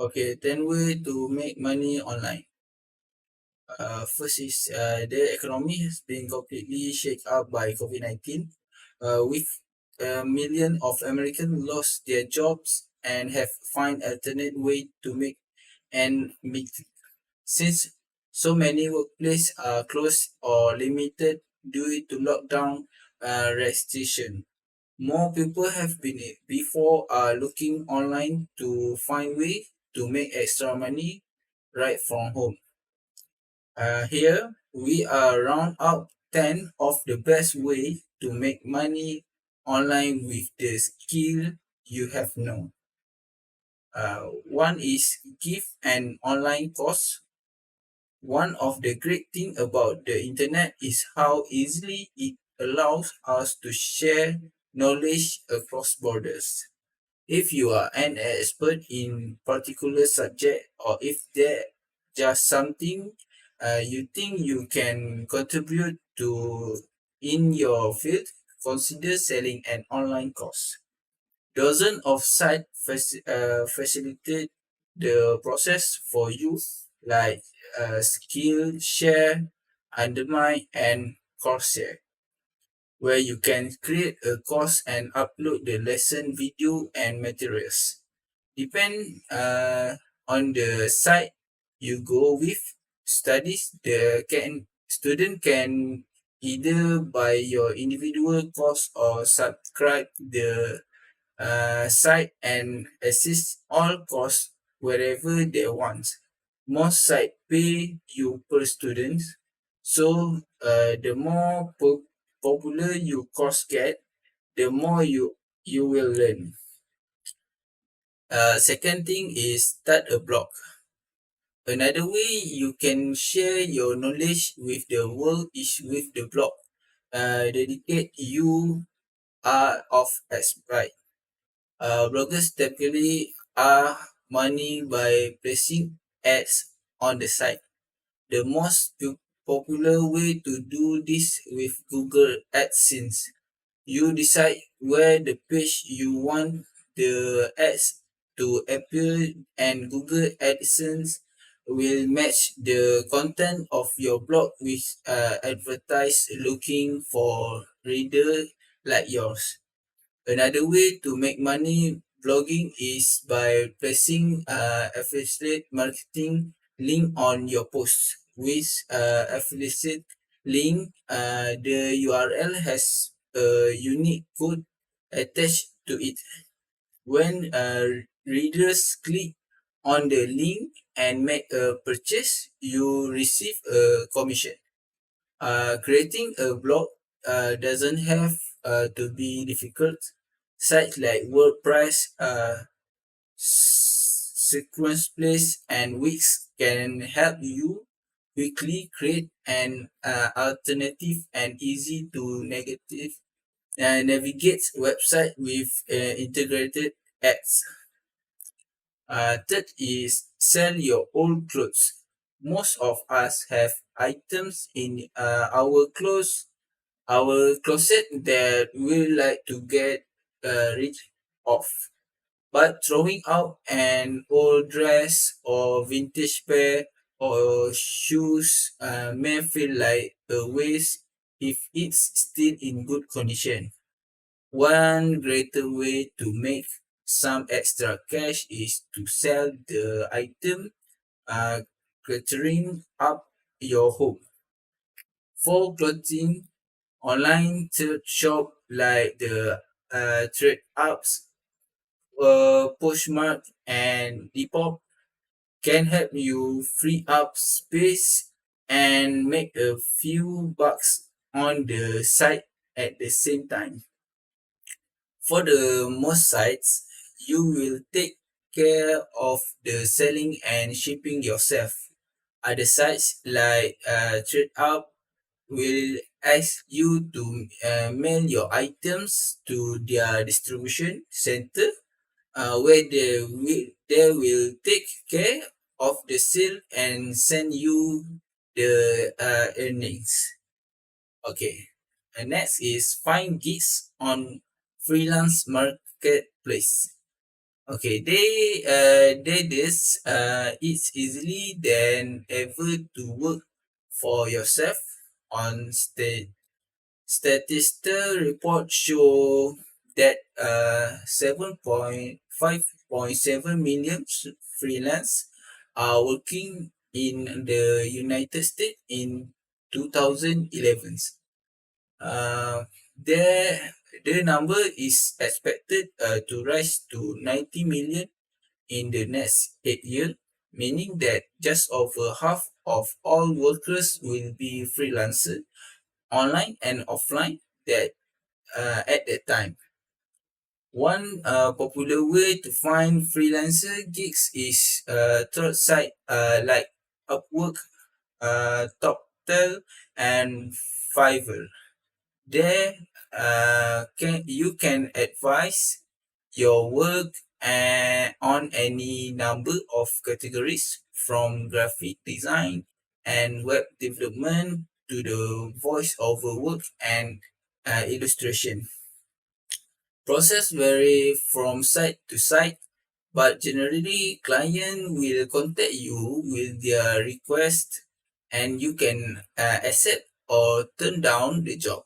Okay, 10 way to make money online. First is the economy has been completely shaken up by COVID-19, with a million of Americans lost their jobs and have find alternate way to make and meet. Since so many workplaces are closed or limited due to lockdown restriction, more people have been before are looking online to find way to make extra money right from home. Here we are round out 10 of the best way to make money online with the skill you have known. One is give an online course. One of the great thing about the internet is how easily it allows us to share knowledge across borders. If you are an expert in particular subject, or if there just something you think you can contribute to in your field, consider selling an online course. Dozens of sites facilitate the process for you, like Skillshare, Undermine, and Coursera, where you can create a course and upload the lesson video and materials. Depend on the site you go with. Studies the can student can either buy your individual course or subscribe the site and assist all costs wherever they want. Most site pay you per student, so the more popular your course get, the more you will learn. Second thing is start a blog. Another way you can share your knowledge with the world is with the blog. Dedicate you are of expert. Bloggers typically earn money by placing ads on the site. The most popular way to do this with Google AdSense. You decide where the page you want the ads to appear, and Google AdSense will match the content of your blog with advertise looking for reader like yours. Another way to make money blogging is by placing affiliate marketing link on your post. With affiliate link, the URL has a unique code attached to it. When readers click on the link and make a purchase, you receive a commission. Creating a blog doesn't have to be difficult. Sites like WordPress, Sequence Place, and Wix can help you quickly create an alternative and easy to navigate website with integrated ads. Third is sell your old clothes. Most of us have items in our closet that we like to get rid of. But throwing out an old dress or vintage pair or shoes may feel like a waste if it's still in good condition. One greater way to make some extra cash is to sell the item cluttering up your home. For clothing, online thrift shop like the trade apps, Poshmark, and Depop can help you free up space and make a few bucks on the site at the same time. For the most sites, you will take care of the selling and shipping yourself. Other sites like TradeUp will ask you to mail your items to their distribution center, where they will take care of the sale and send you the earnings. Okay, and next is find gigs on freelance marketplace. Okay, they this it's easily than ever to work for yourself on statistical reports show that 7.5.7 million freelance are working in the United States in 2011. Uh, their, their number is expected to rise to 90 million in the next 8 years, meaning that just over half of all workers will be freelancers online and offline that at that time. One popular way to find freelancer gigs is third site like Upwork, TopTel, and Fiverr. There, you can advise your work on any number of categories from graphic design and web development to the voice-over work and illustration. Process vary from site to site, but generally client will contact you with their request and you can accept or turn down the job.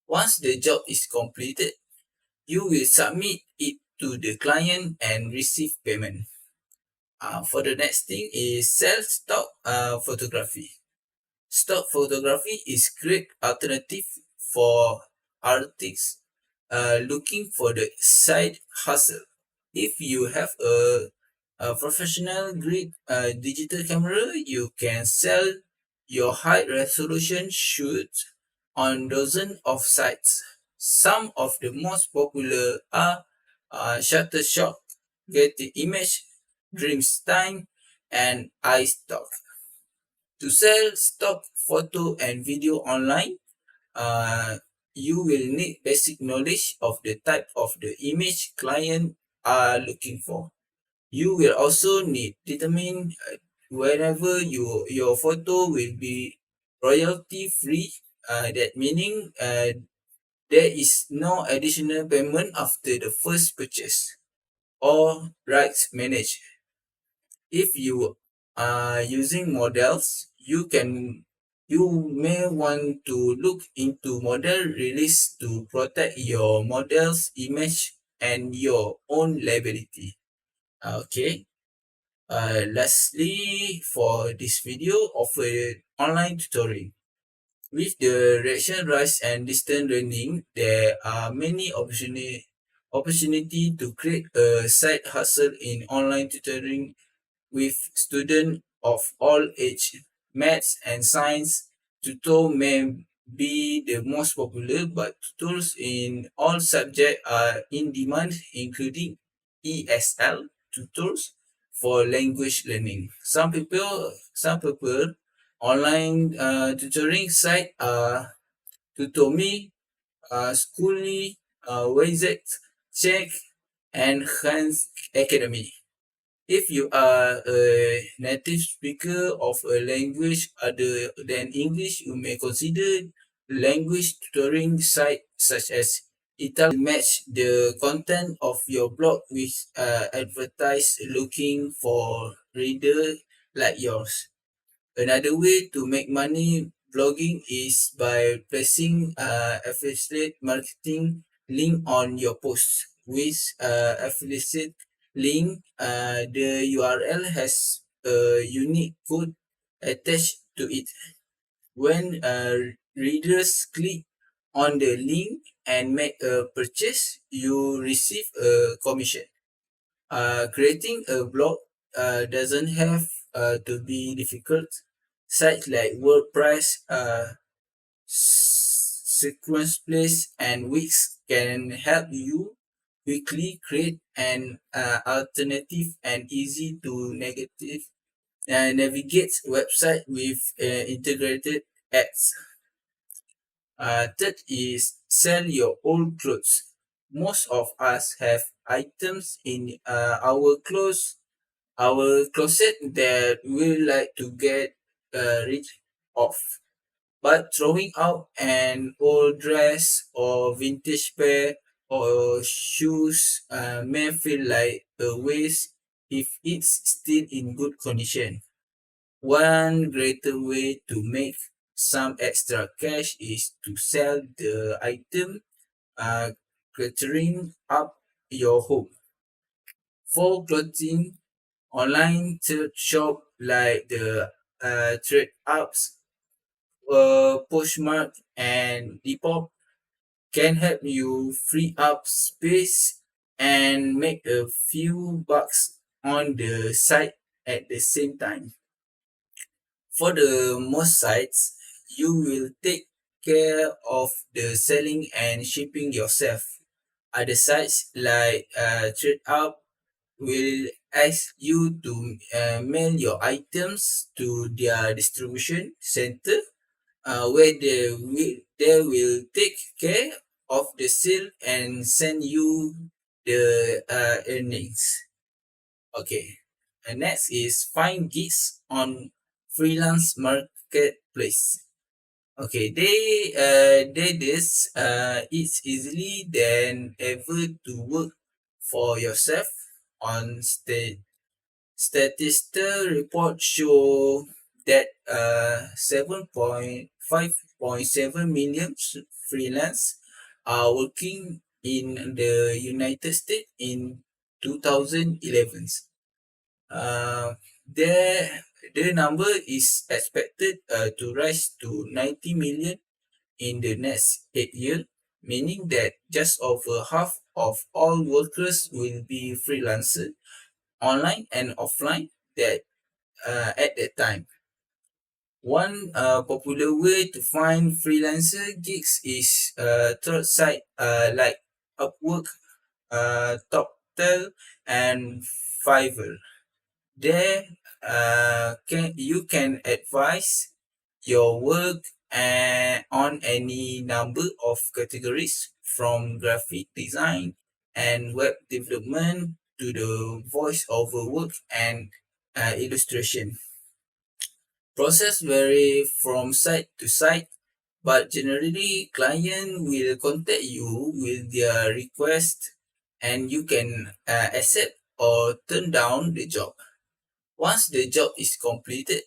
Once the job is completed, you will submit it to the client and receive payment. For the next thing is self stock photography. Stock photography is great alternative for artists looking for the side hustle. If you have a professional grade digital camera, you can sell your high resolution shoots on dozens of sites. Some of the most popular are Shutterstock, Getty Image, Dreamstime, and iStock. To sell stock photo and video online, uh, you will need basic knowledge of the type of the image client are looking for. You will also need determine wherever your photo will be royalty free. That meaning there is no additional payment after the first purchase or rights managed. If you are using models, you may want to look into model release to protect your model's image and your own liability. Okay. Lastly, for this video, offer online tutoring. With the reaction rise and distance learning, there are many opportunity to create a side hustle in online tutoring with students of all age. Maths and science tutor may be the most popular, but tutors in all subjects are in demand, including ESL tutors for language learning. Some people online tutoring site are Tutomi, Schooly, Wayzec, Check, and Hans Academy. If you are a native speaker of a language other than English, you may consider language tutoring sites such as Italian match the content of your blog with advertise looking for reader like yours. Another way to make money blogging is by placing affiliate marketing link on your post. With affiliate link, the URL has a unique code attached to it. When readers click on the link and make a purchase, you receive a commission. Creating a blog doesn't have to be difficult. Sites like WordPress, Sequence Place, and Wix can help you quickly create an alternative and easy to navigate website with integrated ads. Third is sell your old clothes. Most of us have items in our closet that we like to get rid of. But throwing out an old dress or vintage pair or shoes may feel like a waste if it's still in good condition. One greater way to make some extra cash is to sell the item cluttering up your home. For clothing, online thrift shop like the Trade Ups, Poshmark, and Depop can help you free up space and make a few bucks on the site at the same time. For the most sites, you will take care of the selling and shipping yourself. Other sites like TradeUp will ask you to mail your items to their distribution center where they will take care of the sale and send you the earnings. Okay. And next is find gigs on freelance marketplace. Okay, they this it's easily than ever to work for yourself on statistical reports show that 7.5.7 million freelance are working in the United States in 2011. Uh, their, their number is expected to rise to 90 million in the next 8 years, meaning that just over half of all workers will be freelancers, online and offline, that at that time. One popular way to find freelancer gigs is third site like Upwork, TopTel, and Fiverr. There, you can advise your work on any number of categories from graphic design and web development to the voice-over work and illustration. Process vary from site to site, but generally client will contact you with their request and you can accept or turn down the job. Once the job is completed,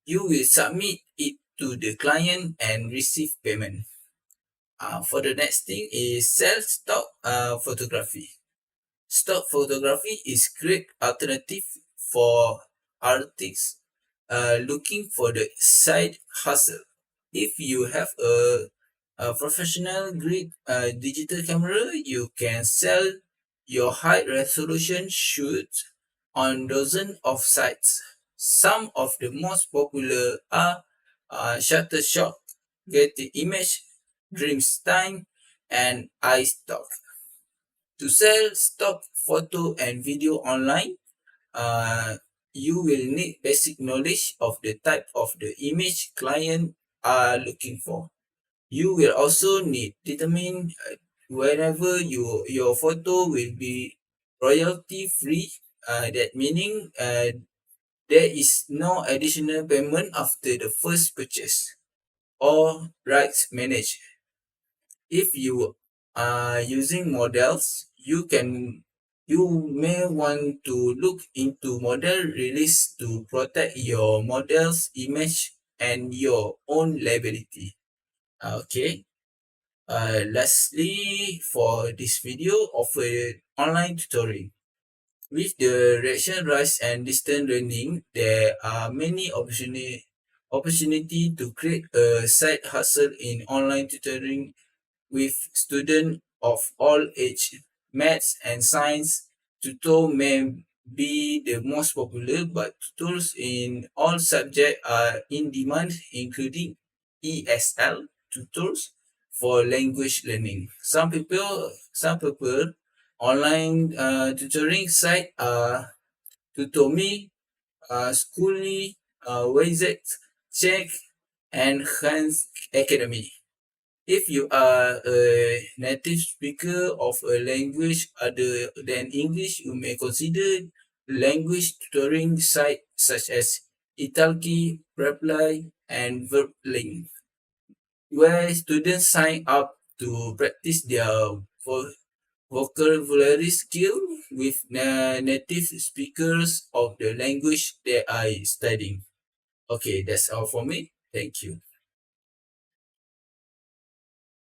you will submit it to the client and receive payment. For the next thing is sell stock photography. Stock photography is great alternative for artists looking for the side hustle. If you have a professional grade digital camera, you can sell your high resolution shoots on dozens of sites. Some of the most popular are Shutterstock, Getty Image, Dreamstime, and iStock. To sell stock photo and video online, uh, you will need basic knowledge of the type of the image client are looking for. You will also need determine whenever your photo will be royalty free. That meaning there is no additional payment after the first purchase or rights managed. If you are using models, you may want to look into model release to protect your model's image and your own liability. Okay. Lastly, for this video, offer online tutoring. With the reaction rise and distance learning, there are many opportunity to create a side hustle in online tutoring with students of all age. Maths and science tutor may be the most popular, but tutors in all subjects are in demand, including ESL tutors for language learning. Some people online tutoring site are Tutomi, Schooly, Wayzec, Check, and Hans Academy. If you are a native speaker of a language other than English, you may consider language tutoring sites such as Italki, Reply, and Verblink, where students sign up to practice their vocabulary skill with native speakers of the language that I studying. Okay, that's all for me. Thank you.